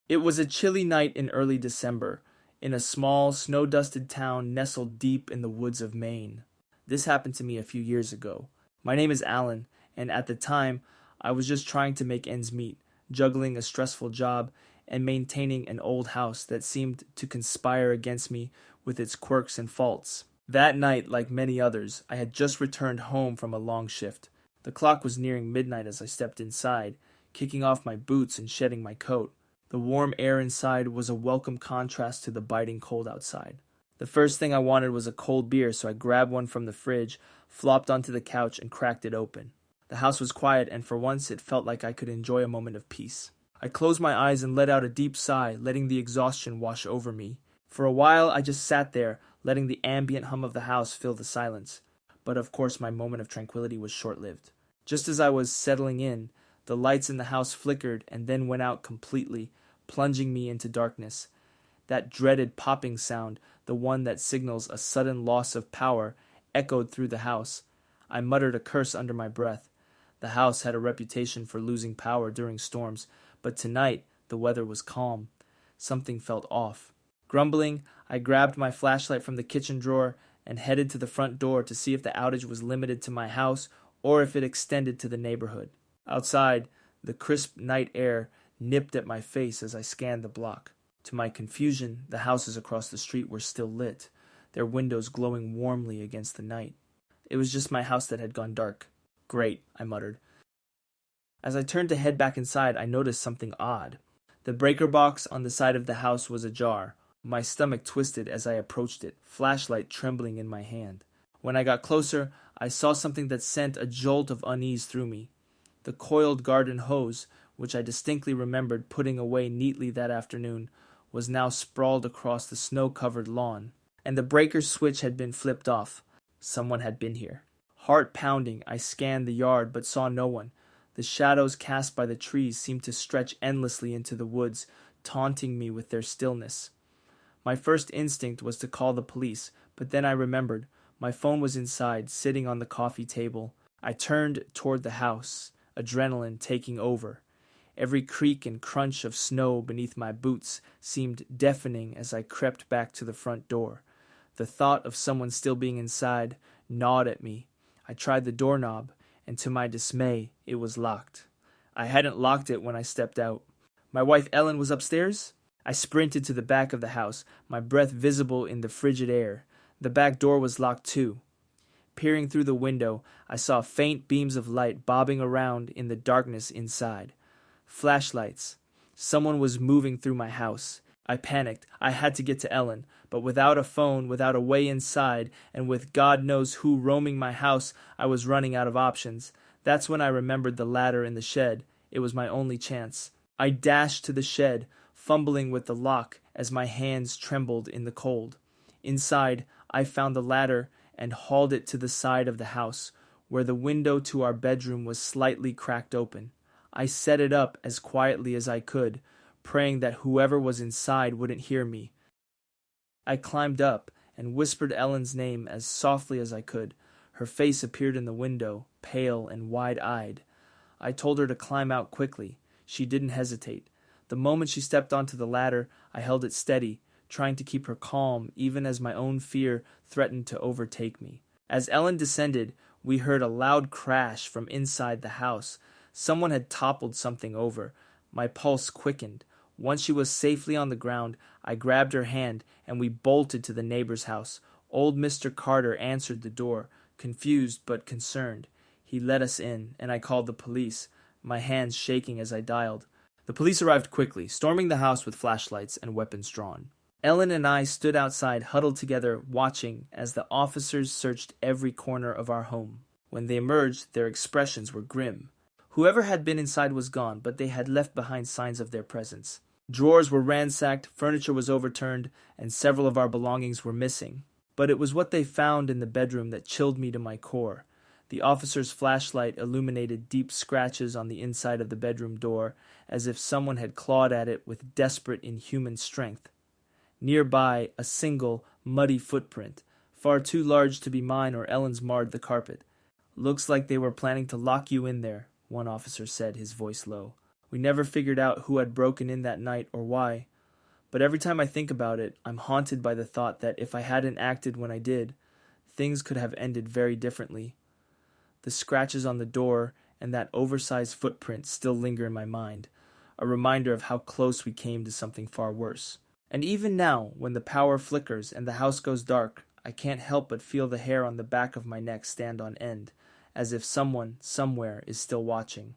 It was a chilly night in early December, in a small, snow-dusted town nestled deep in the woods of Maine. This happened to me a few years ago. My name is Alan, and at the time, I was just trying to make ends meet, juggling a stressful job and maintaining an old house that seemed to conspire against me with its quirks and faults. That night, like many others, I had just returned home from a long shift. The clock was nearing midnight as I stepped inside, kicking off my boots and shedding my coat. The warm air inside was a welcome contrast to the biting cold outside. The first thing I wanted was a cold beer, so I grabbed one from the fridge, flopped onto the couch, and cracked it open. The house was quiet, and for once it felt like I could enjoy a moment of peace. I closed my eyes and let out a deep sigh, letting the exhaustion wash over me. For a while, I just sat there, letting the ambient hum of the house fill the silence. But of course, my moment of tranquility was short-lived. Just as I was settling in, the lights in the house flickered and then went out completely, plunging me into darkness. That dreaded popping sound, the one that signals a sudden loss of power, echoed through the house. I muttered a curse under my breath. The house had a reputation for losing power during storms, but tonight the weather was calm. Something felt off. Grumbling, I grabbed my flashlight from the kitchen drawer and headed to the front door to see if the outage was limited to my house or if it extended to the neighborhood. Outside, the crisp night air nipped at my face as I scanned the block. To my confusion, the houses across the street were still lit, their windows glowing warmly against the night. It was just my house that had gone dark. Great, I muttered. As I turned to head back inside, I noticed something odd. The breaker box on the side of the house was ajar. My stomach twisted as I approached it, flashlight trembling in my hand. When I got closer, I saw something that sent a jolt of unease through me. The coiled garden hose, which I distinctly remembered putting away neatly that afternoon, was now sprawled across the snow-covered lawn, and the breaker switch had been flipped off. Someone had been here. Heart pounding, I scanned the yard but saw no one. The shadows cast by the trees seemed to stretch endlessly into the woods, taunting me with their stillness. My first instinct was to call the police, but then I remembered. My phone was inside, sitting on the coffee table. I turned toward the house, adrenaline taking over. Every creak and crunch of snow beneath my boots seemed deafening as I crept back to the front door. The thought of someone still being inside gnawed at me. I tried the doorknob, and to my dismay, it was locked. I hadn't locked it when I stepped out. My wife Ellen was upstairs? I sprinted to the back of the house, my breath visible in the frigid air. The back door was locked too. Peering through the window, I saw faint beams of light bobbing around in the darkness inside. Flashlights. Someone was moving through my house. I panicked. I had to get to Ellen, but without a phone, without a way inside, and with God knows who roaming my house, I was running out of options. That's when I remembered the ladder in the shed. It was my only chance. I dashed to the shed, fumbling with the lock as my hands trembled in the cold. Inside, I found the ladder and hauled it to the side of the house, where the window to our bedroom was slightly cracked open. I set it up as quietly as I could, praying that whoever was inside wouldn't hear me. I climbed up and whispered Ellen's name as softly as I could. Her face appeared in the window, pale and wide-eyed. I told her to climb out quickly. She didn't hesitate. The moment she stepped onto the ladder, I held it steady, trying to keep her calm even as my own fear threatened to overtake me. As Ellen descended, we heard a loud crash from inside the house. Someone had toppled something over. My pulse quickened. Once she was safely on the ground, I grabbed her hand and we bolted to the neighbor's house. Old Mr. Carter answered the door, confused but concerned. He let us in, and I called the police, my hands shaking as I dialed. The police arrived quickly, storming the house with flashlights and weapons drawn. Ellen and I stood outside, huddled together, watching as the officers searched every corner of our home. When they emerged, their expressions were grim. Whoever had been inside was gone, but they had left behind signs of their presence. Drawers were ransacked, furniture was overturned, and several of our belongings were missing. But it was what they found in the bedroom that chilled me to my core. The officer's flashlight illuminated deep scratches on the inside of the bedroom door, as if someone had clawed at it with desperate, inhuman strength. Nearby, a single, muddy footprint, far too large to be mine or Ellen's, marred the carpet. "Looks like they were planning to lock you in there," one officer said, his voice low. We never figured out who had broken in that night or why, but every time I think about it, I'm haunted by the thought that if I hadn't acted when I did, things could have ended very differently. The scratches on the door and that oversized footprint still linger in my mind, a reminder of how close we came to something far worse. And even now, when the power flickers and the house goes dark, I can't help but feel the hair on the back of my neck stand on end, as if someone, somewhere, is still watching.